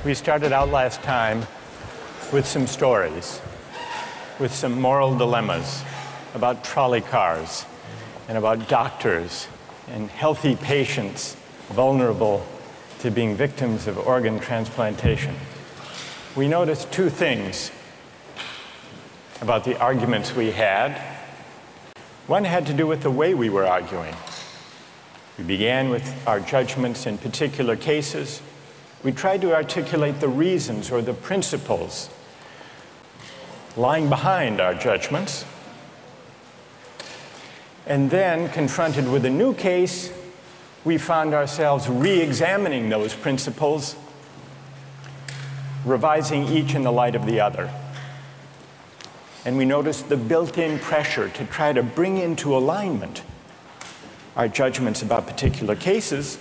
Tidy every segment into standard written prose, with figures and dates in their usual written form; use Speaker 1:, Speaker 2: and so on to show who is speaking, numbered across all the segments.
Speaker 1: We started out last time with some stories, with some moral dilemmas about trolley cars and about doctors and healthy patients vulnerable to being victims of organ transplantation. We noticed two things about the arguments we had. One had to do with the way we were arguing. We began with our judgments in particular cases. We tried to articulate the reasons or the principles lying behind our judgments. And then, confronted with a new case, we found ourselves re-examining those principles, revising each in the light of the other. And we noticed the built-in pressure to try to bring into alignment our judgments about particular cases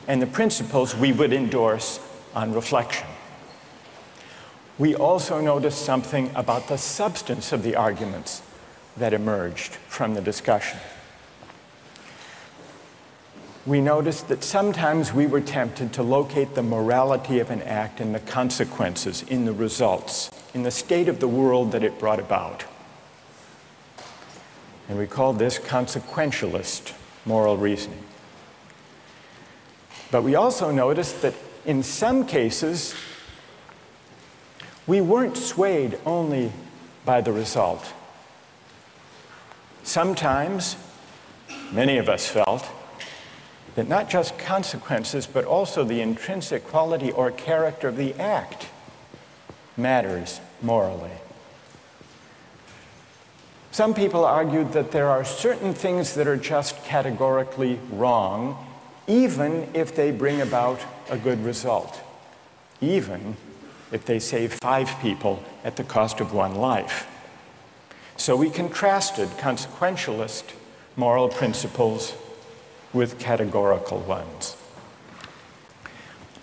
Speaker 1: and the principles we would endorse on reflection. We also noticed something about the substance of the arguments that emerged from the discussion. We noticed that sometimes we were tempted to locate the morality of an act in the consequences, in the results, in the state of the world that it brought about. And we called this consequentialist moral reasoning. But we also noticed that in some cases, we weren't swayed only by the result. Sometimes, many of us felt that not just consequences, but also the intrinsic quality or character of the act matters morally. Some people argued that there are certain things that are just categorically wrong, even if they bring about a good result, even if they save 5 people at the cost of 1 life. So we contrasted consequentialist moral principles with categorical ones.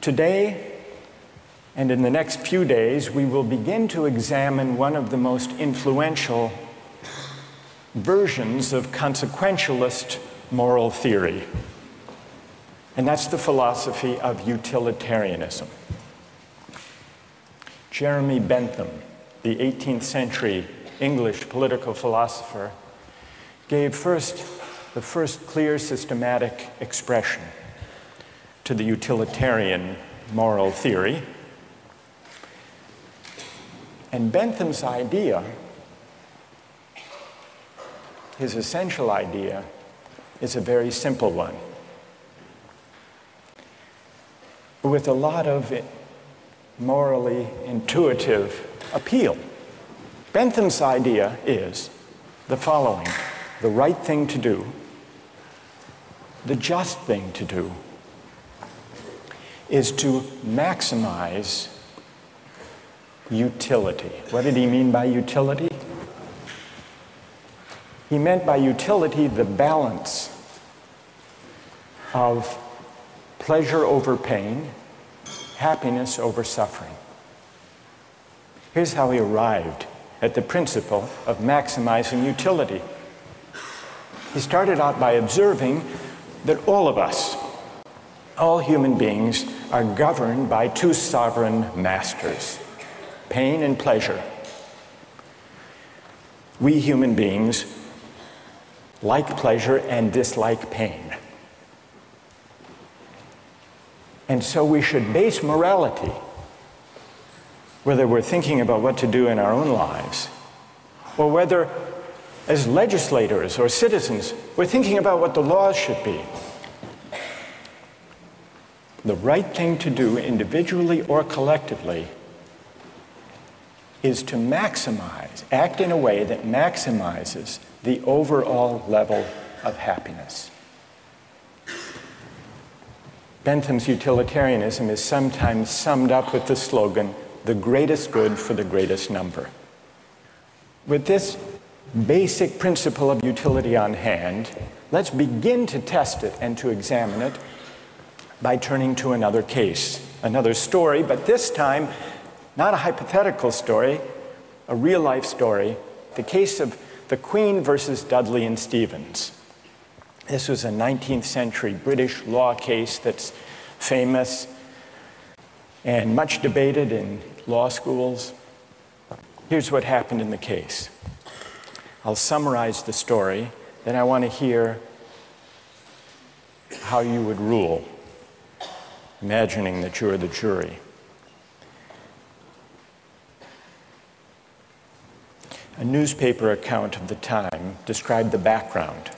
Speaker 1: Today, and in the next few days, we will begin to examine one of the most influential versions of consequentialist moral theory, and that's the philosophy of utilitarianism. Jeremy Bentham, the 18th century English political philosopher, gave the first clear systematic expression to the utilitarian moral theory. And Bentham's idea, his essential idea, is a very simple one, with a lot of morally intuitive appeal. Bentham's idea is the following: the right thing to do, the just thing to do, is to maximize utility. What did he mean by utility? He meant by utility the balance of pleasure over pain, happiness over suffering. Here's how he arrived at the principle of maximizing utility. He started out by observing that all of us, all human beings, are governed by 2 sovereign masters, pain and pleasure. We human beings like pleasure and dislike pain. And so we should base morality, whether we're thinking about what to do in our own lives, or whether as legislators or citizens we're thinking about what the laws should be. The right thing to do individually or collectively is to maximize, act in a way that maximizes the overall level of happiness. Bentham's utilitarianism is sometimes summed up with the slogan, "the greatest good for the greatest number." With this basic principle of utility on hand, let's begin to test it and to examine it by turning to another case, another story, but this time not a hypothetical story, a real-life story, the case of the Queen versus Dudley and Stevens. This was a 19th century British law case that's famous. and much debated in law schools. Here's what happened in the case. I'll summarize the story, then I want to hear how you would rule, imagining that you're the jury. A newspaper account of the time described the background.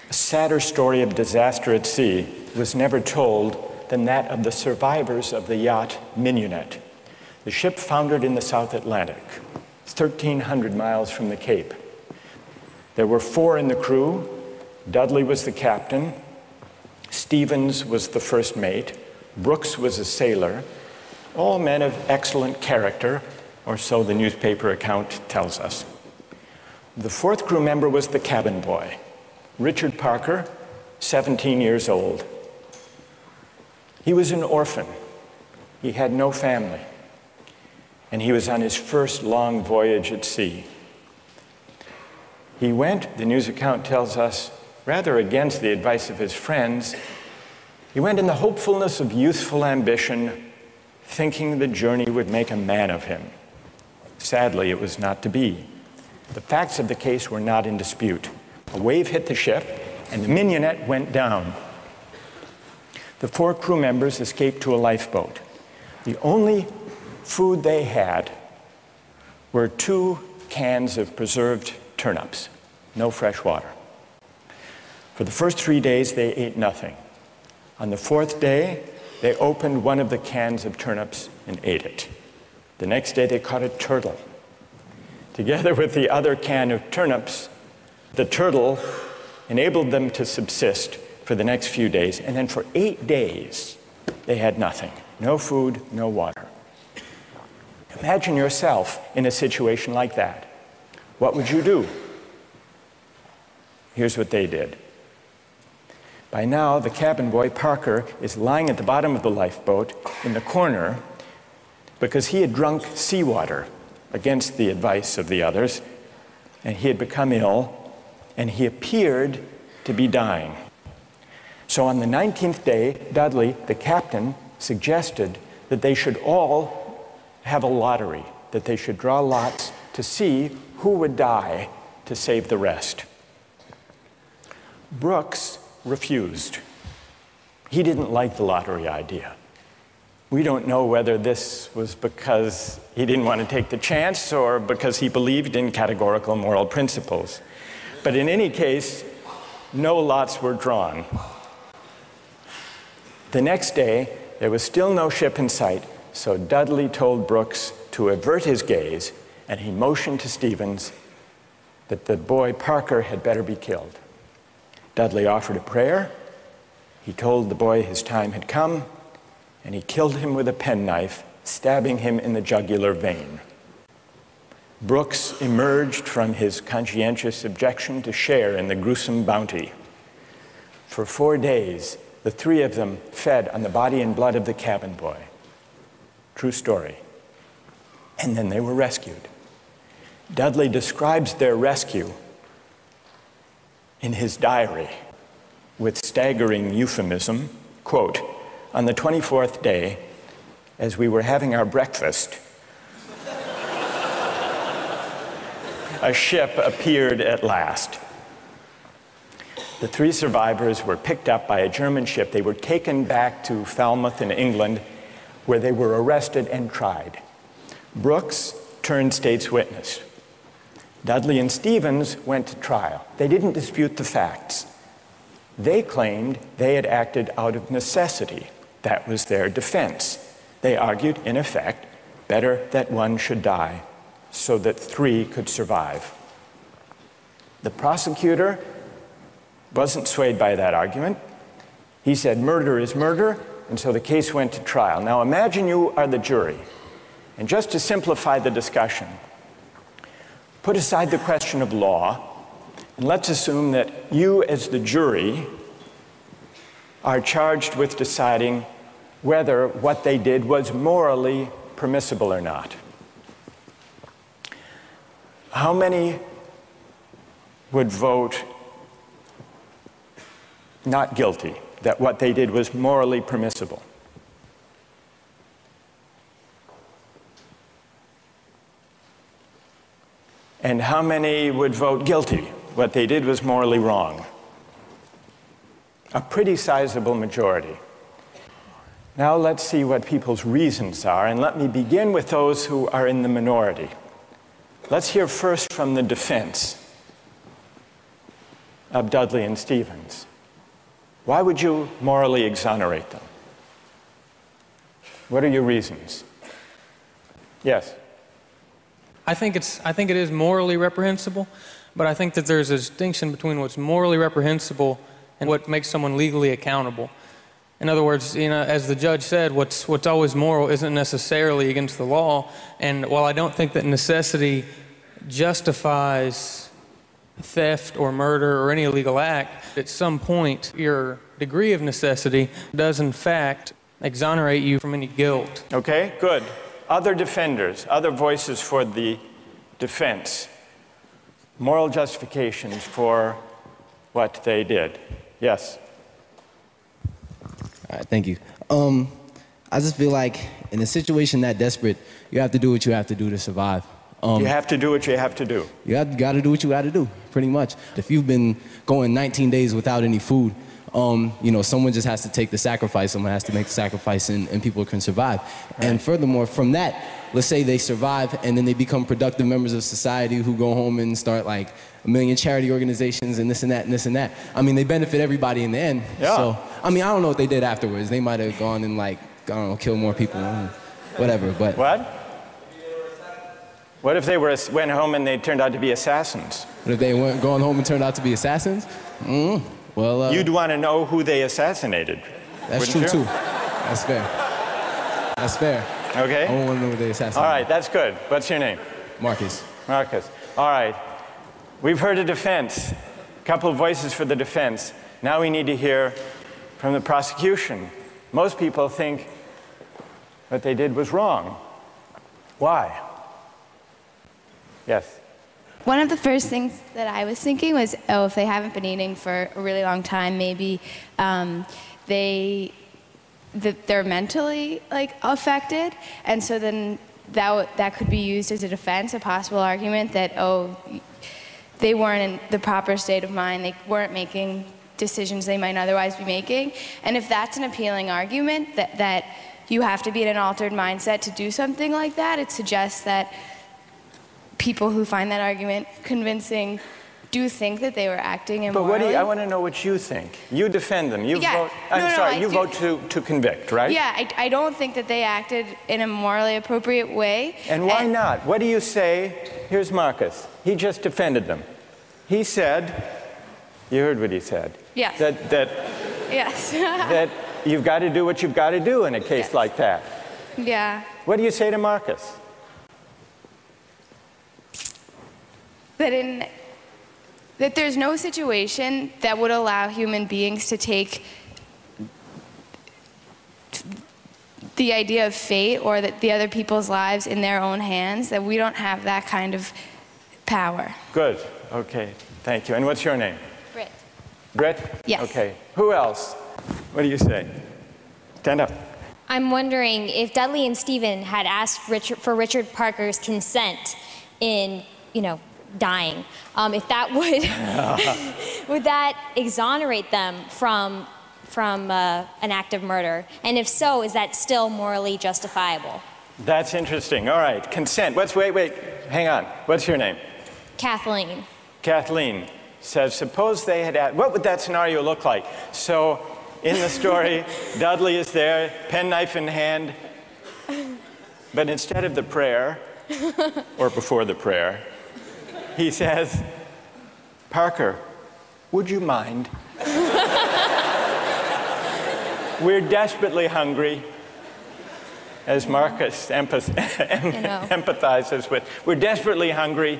Speaker 1: A sadder story of disaster at sea was never told than that of the survivors of the yacht Mignonette. The ship foundered in the South Atlantic, 1,300 miles from the Cape. There were 4 in the crew. Dudley was the captain, Stevens was the first mate, Brooks was a sailor, all men of excellent character, or so the newspaper account tells us. The 4th crew member was the cabin boy, Richard Parker, 17 years old. He was an orphan. He had no family, and he was on his first long voyage at sea. He went, the news account tells us, rather against the advice of his friends. He went in the hopefulness of youthful ambition, thinking the journey would make a man of him. Sadly, it was not to be. The facts of the case were not in dispute. A wave hit the ship, and the Mignonette went down. The 4 crew members escaped to a lifeboat. The only food they had were 2 cans of preserved turnips, no fresh water. For the first 3 days, they ate nothing. On the 4th day, they opened one of the cans of turnips and ate it. The next day, they caught a turtle. Together with the other can of turnips, the turtle enabled them to subsist for the next few days, and then for 8 days, they had nothing. No food, no water. Imagine yourself in a situation like that. What would you do? Here's what they did. By now, the cabin boy, Parker, is lying at the bottom of the lifeboat in the corner because he had drunk seawater against the advice of the others, and he had become ill, and he appeared to be dying. So on the 19th day, Dudley, the captain, suggested that they should all have a lottery, that they should draw lots to see who would die to save the rest. Brooks refused. He didn't like the lottery idea. We don't know whether this was because he didn't want to take the chance or because he believed in categorical moral principles. But in any case, no lots were drawn. The next day, there was still no ship in sight, so Dudley told Brooks to avert his gaze, and he motioned to Stevens that the boy Parker had better be killed. Dudley offered a prayer. He told the boy his time had come, and he killed him with a penknife, stabbing him in the jugular vein. Brooks emerged from his conscientious objection to share in the gruesome bounty. For 4 days, the 3 of them fed on the body and blood of the cabin boy. True story. And then they were rescued. Dudley describes their rescue in his diary with staggering euphemism, quote, "On the 24th day, as we were having our breakfast, a ship appeared at last. The 3 survivors were picked up by a German ship. They were taken back to Falmouth in England, where they were arrested and tried. Brooks turned state's witness. Dudley and Stevens went to trial. They didn't dispute the facts. They claimed they had acted out of necessity. That was their defense. They argued, in effect, better that one should die so that 3 could survive. The prosecutor wasn't swayed by that argument. He said murder is murder, and so the case went to trial. Now imagine you are the jury, and just to simplify the discussion, put aside the question of law, and let's assume that you as the jury are charged with deciding whether what they did was morally permissible or not. How many would vote not guilty, that what they did was morally permissible? And how many would vote guilty? What they did was morally wrong. A pretty sizable majority. Now let's see what people's reasons are, and let me begin with those who are in the minority. Let's hear first from the defense of Dudley and Stephens. Why would you morally exonerate them? What are your reasons? Yes?
Speaker 2: I think it is morally reprehensible, but I think that there's a distinction between what's morally reprehensible and what makes someone legally accountable. In other words, as the judge said, what's always moral isn't necessarily against the law. And while I don't think that necessity justifies theft or murder or any illegal act, at some point your degree of necessity does in fact exonerate you from any guilt.
Speaker 1: Okay, good. Other defenders, other voices for the defense. Moral justifications for what they did. Yes?
Speaker 3: All right, thank you. I just feel like in a situation that desperate, you have to do what you have to do to survive.
Speaker 1: You have to do what you have to do.
Speaker 3: You got to do what you got to do, pretty much. If you've been going 19 days without any food, someone just has to take the sacrifice. Someone has to make the sacrifice, and people can survive. Right. And furthermore, from that, let's say they survive, and then they become productive members of society who go home and start like a million charity organizations and this and that and this and that. I mean, they benefit everybody in the end.
Speaker 1: Yeah.
Speaker 3: So, I mean, I don't know what they did afterwards. They might have gone and kill more people, whatever. But
Speaker 1: what? What if they went home and they turned out to be assassins?
Speaker 3: What if they weren't going home and turned out to be assassins? Well,
Speaker 1: you'd want to know who they assassinated.
Speaker 3: That's true, too. That's fair. That's fair.
Speaker 1: Okay.
Speaker 3: I want to know who they assassinated.
Speaker 1: All right, that's good. What's your name?
Speaker 3: Marcus.
Speaker 1: Marcus. All right. We've heard a defense, a couple of voices for the defense. Now we need to hear from the prosecution. Most people think what they did was wrong. Why? Yes.
Speaker 4: One of the first things that I was thinking was, if they haven't been eating for a really long time, maybe they're mentally affected, and so then that could be used as a defense, a possible argument that they weren't in the proper state of mind, they weren't making decisions they might otherwise be making, and if that's an appealing argument that you have to be in an altered mindset to do something like that, it suggests that people who find that argument convincing do think that they were acting immorally.
Speaker 1: But I want to know what you think. You defend them. You vote. You vote to convict, right?
Speaker 4: Yeah, I don't think that they acted in a morally appropriate way.
Speaker 1: And why not? What do you say? Here's Marcus. He just defended them. He said, you heard what he said.
Speaker 4: Yes. Yes.
Speaker 1: That you've got to do what you've got to do in a case like that.
Speaker 4: Yeah.
Speaker 1: What do you say to Marcus?
Speaker 4: That there's no situation that would allow human beings to take the idea of fate or that the other people's lives in their own hands, that we don't have that kind of power.
Speaker 1: Good. Okay. Thank you. And what's your name?
Speaker 4: Britt.
Speaker 1: Britt?
Speaker 4: Yes.
Speaker 1: Okay. Who else? What do you say? Stand up.
Speaker 5: I'm wondering if Dudley and Stephen had asked for Richard Parker's consent in, dying, if that would that exonerate them from an act of murder? And if so, is that still morally justifiable?
Speaker 1: That's interesting. All right, consent. Wait, hang on. What's your name?
Speaker 5: Kathleen.
Speaker 1: Kathleen says, suppose they had asked, what would that scenario look like? So in the story, Dudley is there, penknife in hand, but instead of the prayer, or before the prayer, he says, Parker, would you mind? We're desperately hungry, as Marcus empathizes with. We're desperately hungry.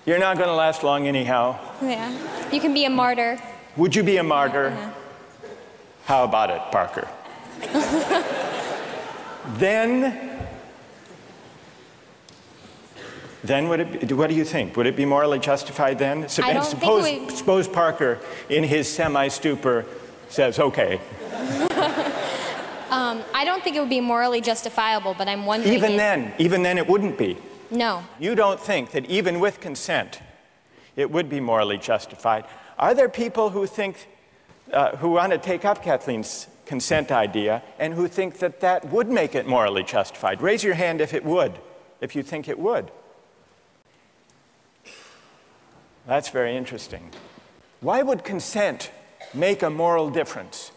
Speaker 1: You're not going to last long anyhow.
Speaker 5: Yeah. You can be a martyr.
Speaker 1: Would you be a martyr?
Speaker 5: Yeah.
Speaker 1: How about it, Parker? Then what do you think? Would it be morally justified then? Suppose Parker, in his semi-stupor, says, okay.
Speaker 5: I don't think it would be morally justifiable, but I'm wondering
Speaker 1: Even then it wouldn't be.
Speaker 5: No.
Speaker 1: You don't think that even with consent, it would be morally justified. Are there people who think, who want to take up Kathleen's consent idea and who think that that would make it morally justified? Raise your hand if it would, if you think it would. That's very interesting. Why would consent make a moral difference?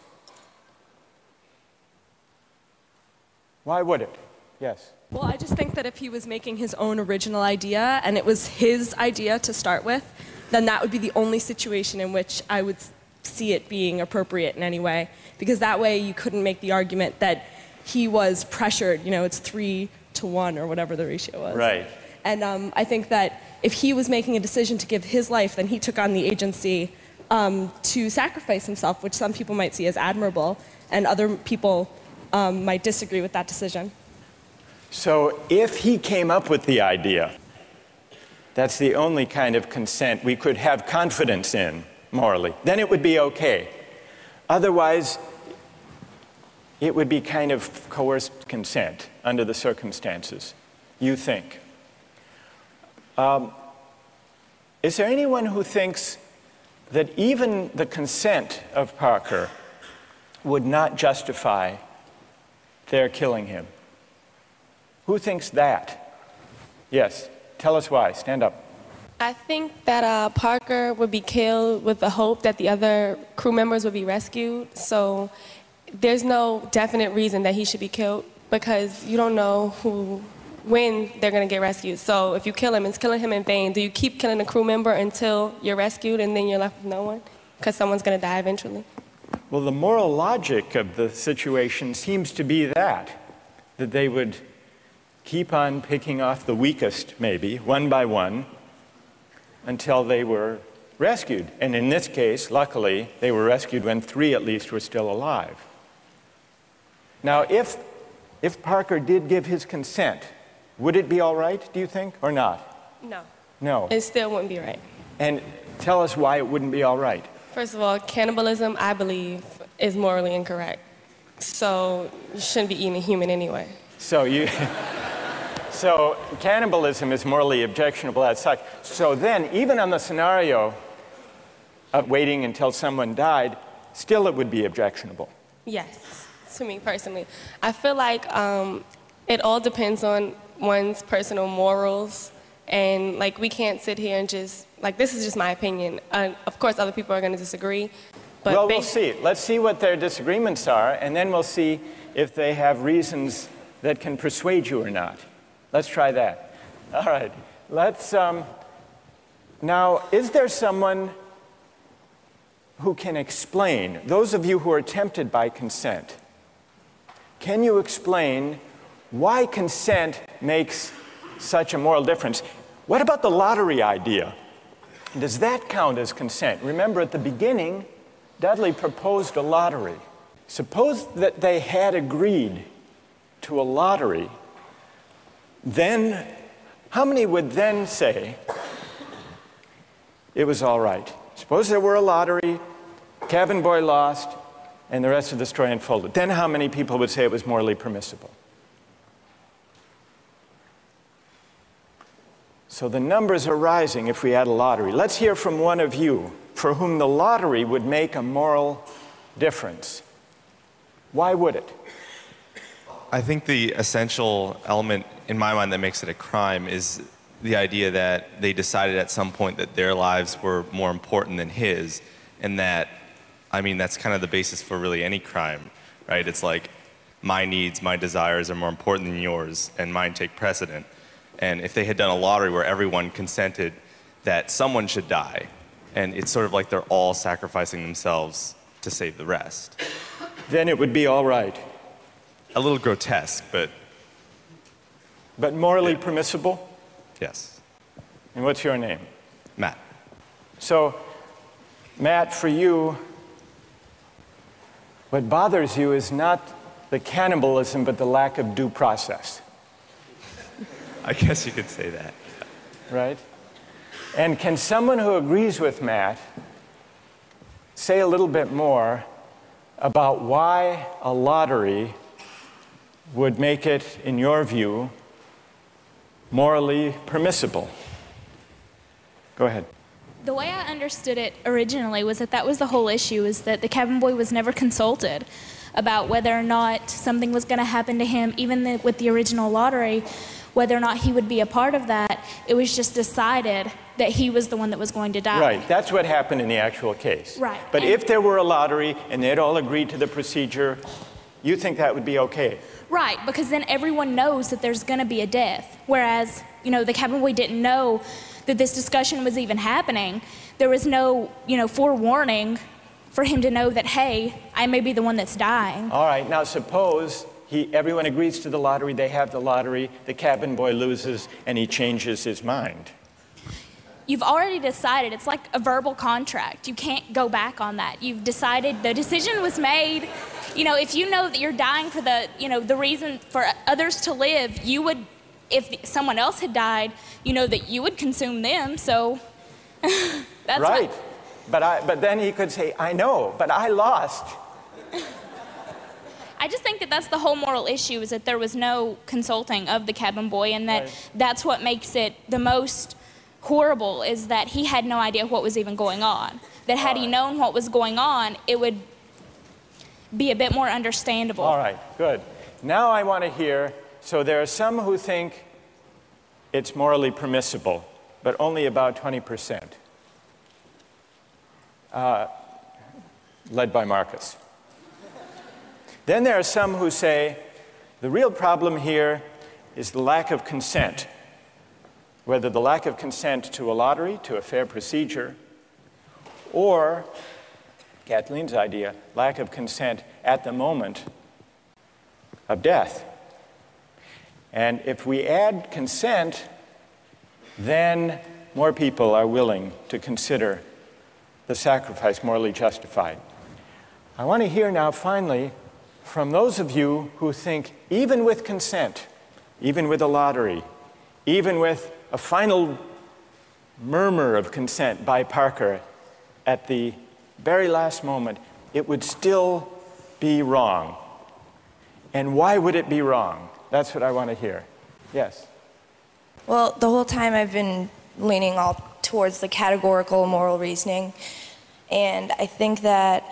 Speaker 1: Why would it? Yes.
Speaker 6: Well, I just think that if he was making his own original idea and it was his idea to start with, then that would be the only situation in which I would see it being appropriate in any way. Because that way you couldn't make the argument that he was pressured, you know, it's 3-to-1 or whatever the ratio was.
Speaker 1: Right.
Speaker 6: And I think that if he was making a decision to give his life, then he took on the agency to sacrifice himself, which some people might see as admirable, and other people might disagree with that decision.
Speaker 1: So if he came up with the idea, that's the only kind of consent we could have confidence in morally, then it would be okay. Otherwise, it would be kind of coerced consent under the circumstances, you think. Is there anyone who thinks that even the consent of Parker would not justify their killing him? Who thinks that? Yes, tell us why. Stand up.
Speaker 7: I think that Parker would be killed with the hope that the other crew members would be rescued. So there's no definite reason that he should be killed because you don't know when they're going to get rescued. So if you kill him, it's killing him in vain. Do you keep killing a crew member until you're rescued and then you're left with no one? Because someone's going to die eventually.
Speaker 1: Well, the moral logic of the situation seems to be that they would keep on picking off the weakest, maybe, one by one, until they were rescued. And in this case, luckily, they were rescued when 3 at least were still alive. Now, if Parker did give his consent, would it be all right, do you think, or not?
Speaker 7: No.
Speaker 1: No.
Speaker 7: It still wouldn't be right.
Speaker 1: And tell us why it wouldn't be all right.
Speaker 7: First of all, cannibalism, I believe, is morally incorrect. So you shouldn't be eating a human anyway.
Speaker 1: So cannibalism is morally objectionable as such. So then, even on the scenario of waiting until someone died, still it would be objectionable.
Speaker 7: Yes, to me personally. I feel like it all depends on one's personal morals. And like we can't sit here and just, like this is just my opinion. Of course, other people are going to disagree. But
Speaker 1: well, we'll see. Let's see what their disagreements are, and then we'll see if they have reasons that can persuade you or not. Let's try that. All right. Let's, now, is there someone who can explain, those of you who are tempted by consent, can you explain why consent makes such a moral difference? What about the lottery idea? Does that count as consent? Remember, at the beginning, Dudley proposed a lottery. Suppose that they had agreed to a lottery, then how many would then say it was all right? Suppose there were a lottery, cabin boy lost, and the rest of the story unfolded. Then how many people would say it was morally permissible? So the numbers are rising if we had a lottery. Let's hear from one of you for whom the lottery would make a moral difference. Why would it?
Speaker 8: I think the essential element in my mind that makes it a crime is the idea that they decided at some point that their lives were more important than his, and that, I mean, that's kind of the basis for really any crime, right? It's like my needs, my desires are more important than yours, and mine take precedent. And if they had done a lottery where everyone consented that someone should die, and it's sort of like they're all sacrificing themselves to save the rest.
Speaker 1: Then it would be all right.
Speaker 8: A little grotesque, but...
Speaker 1: But morally permissible?
Speaker 8: Yes.
Speaker 1: And what's your name?
Speaker 8: Matt.
Speaker 1: So, Matt, for you, what bothers you is not the cannibalism, but the lack of due process.
Speaker 8: I guess you could say that.
Speaker 1: Right? And can someone who agrees with Matt say a little bit more about why a lottery would make it, in your view, morally permissible. Go ahead.
Speaker 9: The way I understood it originally was that that was the whole issue, is that the cabin boy was never consulted about whether or not something was going to happen to him, even with the original lottery, whether or not he would be a part of that. It was just decided that he was the one that was going to die.
Speaker 1: Right, that's what happened in the actual case.
Speaker 9: Right.
Speaker 1: But
Speaker 9: And-
Speaker 1: if there were a lottery and they'd all agreed to the procedure, you think that would be okay?
Speaker 9: Right, because then everyone knows that there's going to be a death. Whereas, you know, the cabin boy didn't know that this discussion was even happening. There was no, you know, forewarning for him to know that, hey, I may be the one that's dying.
Speaker 1: All right, now suppose everyone agrees to the lottery, they have the lottery, the cabin boy loses, and he changes his mind.
Speaker 9: You've already decided. It's like a verbal contract. You can't go back on that. You've decided, the decision was made. You know, if you know that you're dying for the, you know, the reason for others to live, you would, if someone else had died, you know that you would consume them, so that's
Speaker 1: right.
Speaker 9: what,
Speaker 1: But then he could say, I know, but I lost.
Speaker 9: I just think that that's the whole moral issue, is that there was no consulting of the cabin boy, and that
Speaker 1: Right.
Speaker 9: that's what makes it the most horrible, is that he had no idea what was even going on. That had he known what was going on, it would be a bit more understandable.
Speaker 1: All right, good. Now I want to hear, so there are some who think it's morally permissible, but only about 20%, led by Marcus. Then there are some who say the real problem here is the lack of consent, whether the lack of consent to a lottery, to a fair procedure, or, Kathleen's idea, lack of consent at the moment of death. And if we add consent, then more people are willing to consider the sacrifice morally justified. I want to hear now, finally, from those of you who think even with consent, even with a lottery, even with a final murmur of consent by Parker at the very last moment, it would still be wrong. And why would it be wrong? That's what I want to hear. Yes?
Speaker 10: Well, the whole time I've been leaning all towards the categorical moral reasoning, and I think that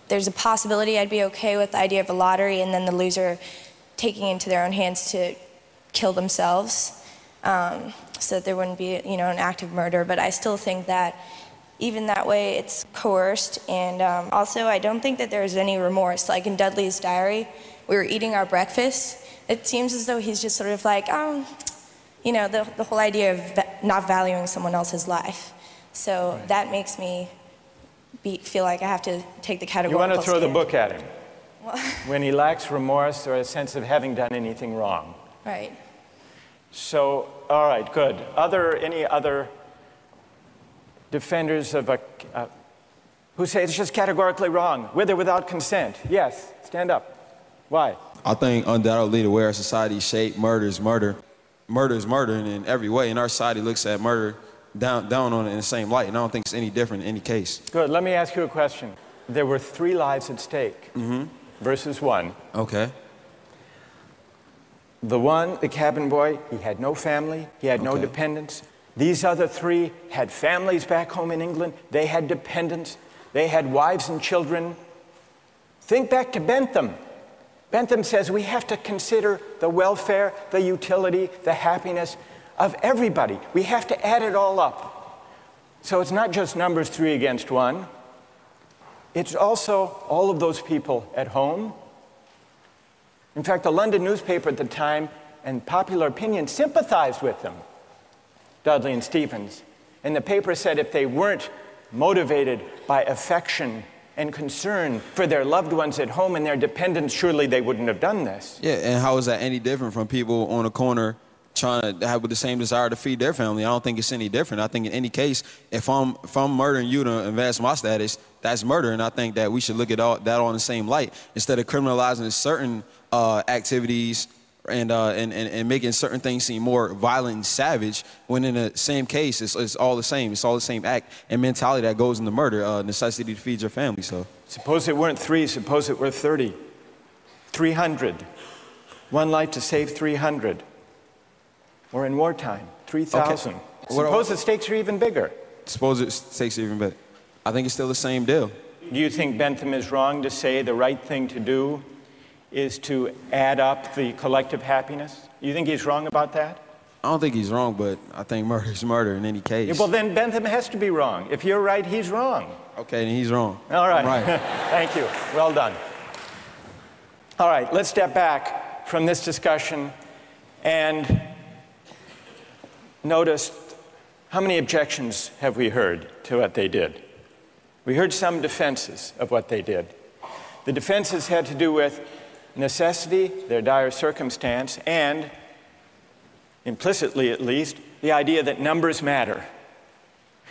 Speaker 10: there's a possibility I'd be okay with the idea of a lottery and then the loser taking it into their own hands to kill themselves, so that there wouldn't be, you know, an act of murder. But I still think that even that way it's coerced, and also I don't think that there's any remorse. Like in Dudley's diary, we were eating our breakfast. It seems as though he's just sort of like, you know, the whole idea of not valuing someone else's life. So that makes me feel like I have to take the categorical
Speaker 1: You want to throw the
Speaker 10: stand.
Speaker 1: book at him when he lacks remorse or a sense of having done anything wrong.
Speaker 10: Right.
Speaker 1: So, all right, good. Any other defenders of who say it's just categorically wrong, with or without consent? Yes, stand up. Why?
Speaker 11: I think undoubtedly the way our society is shaped, murder is murder. Murder is murder in every way, and our society looks at murder down on it in the same light, and I don't think it's any different in any case.
Speaker 1: Good. Let me ask you a question. There were 3 lives at stake versus 1.
Speaker 11: Okay.
Speaker 1: The one, the cabin boy, he had no family, he had no dependents. These other 3 had families back home in England. They had dependents. They had wives and children. Think back to Bentham. Bentham says we have to consider the welfare, the utility, the happiness of everybody. We have to add it all up. So it's not just numbers 3 against 1. It's also all of those people at home. In fact, the London newspaper at the time and popular opinion sympathized with them, Dudley and Stephens. And the paper said if they weren't motivated by affection and concern for their loved ones at home and their dependents, surely they wouldn't have done this.
Speaker 11: Yeah, and how is that any different from people on a corner trying to have the same desire to feed their family? I don't think it's any different. I think in any case, if I'm murdering you to advance my status, that's murder, and I think that we should look at that all in the same light instead of criminalizing certain activities and making certain things seem more violent and savage, when in the same case, it's all the same. It's all the same act and mentality that goes into murder, necessity to feed your family. So
Speaker 1: suppose it weren't 3, suppose it were 30, 300. 1 life to save 300. Or in wartime, 3,000.
Speaker 11: Okay.
Speaker 1: Suppose the stakes are even bigger.
Speaker 11: Suppose the stakes are even bigger. I think it's still the same deal.
Speaker 1: Do you think Bentham is wrong to say the right thing to do is to add up the collective happiness? You think he's wrong about that?
Speaker 11: I don't think he's wrong, but I think murder is murder in any case.
Speaker 1: Yeah, well, then Bentham has to be wrong. If you're right, he's wrong.
Speaker 11: Okay, then he's wrong.
Speaker 1: All right.
Speaker 11: Right.
Speaker 1: Thank you. Well done. All right, let's step back from this discussion and notice how many objections have we heard to what they did. We heard some defenses of what they did. The defenses had to do with necessity, their dire circumstance, and, implicitly at least, the idea that numbers matter.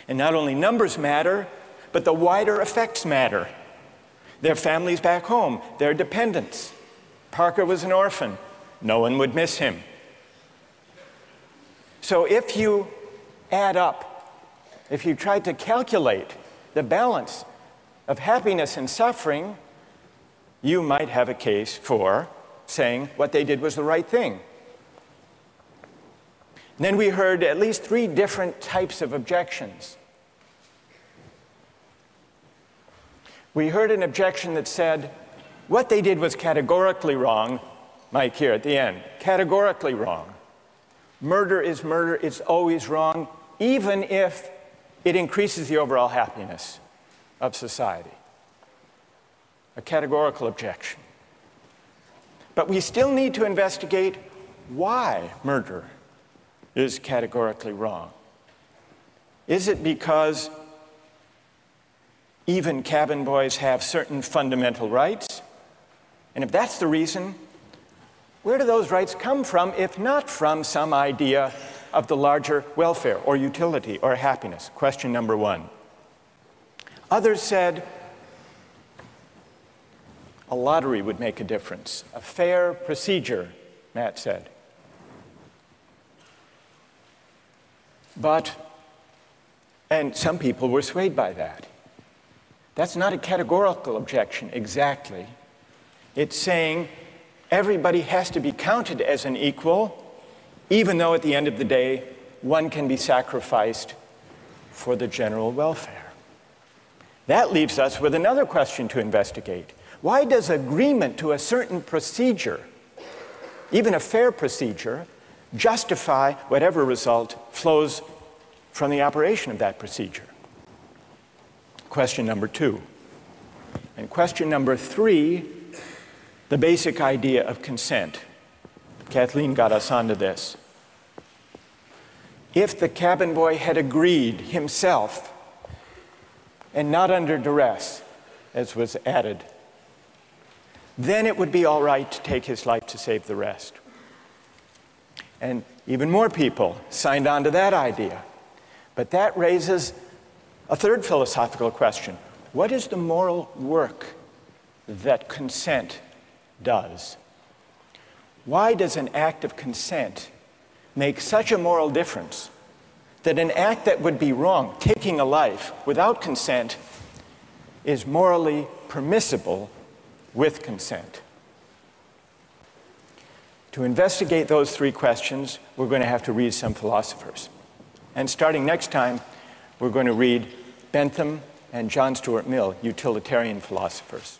Speaker 1: And not only numbers matter, but the wider effects matter. Their families back home, their dependents. Parker was an orphan. No one would miss him. So if you add up, if you try to calculate the balance of happiness and suffering, you might have a case for saying what they did was the right thing. And then we heard at least 3 different types of objections. We heard an objection that said, what they did was categorically wrong. Mike here at the end, categorically wrong. Murder is murder, it's always wrong, even if it increases the overall happiness of society. A categorical objection. But we still need to investigate why murder is categorically wrong. Is it because even cabin boys have certain fundamental rights? And if that's the reason, where do those rights come from, if not from some idea of the larger welfare or utility or happiness? Question number 1. Others said a lottery would make a difference, a fair procedure, Matt said. And some people were swayed by that. That's not a categorical objection exactly. It's saying everybody has to be counted as an equal, even though at the end of the day, one can be sacrificed for the general welfare. That leaves us with another question to investigate. Why does agreement to a certain procedure, even a fair procedure, justify whatever result flows from the operation of that procedure? Question number 2. And question number 3, the basic idea of consent. Kathleen got us onto this. If the cabin boy had agreed himself, and not under duress, as was added, then it would be all right to take his life to save the rest. And even more people signed on to that idea. But that raises a third philosophical question. What is the moral work that consent does? Why does an act of consent make such a moral difference that an act that would be wrong, taking a life without consent, is morally permissible with consent? To investigate those 3 questions, we're going to have to read some philosophers. And starting next time, we're going to read Bentham and John Stuart Mill, utilitarian philosophers.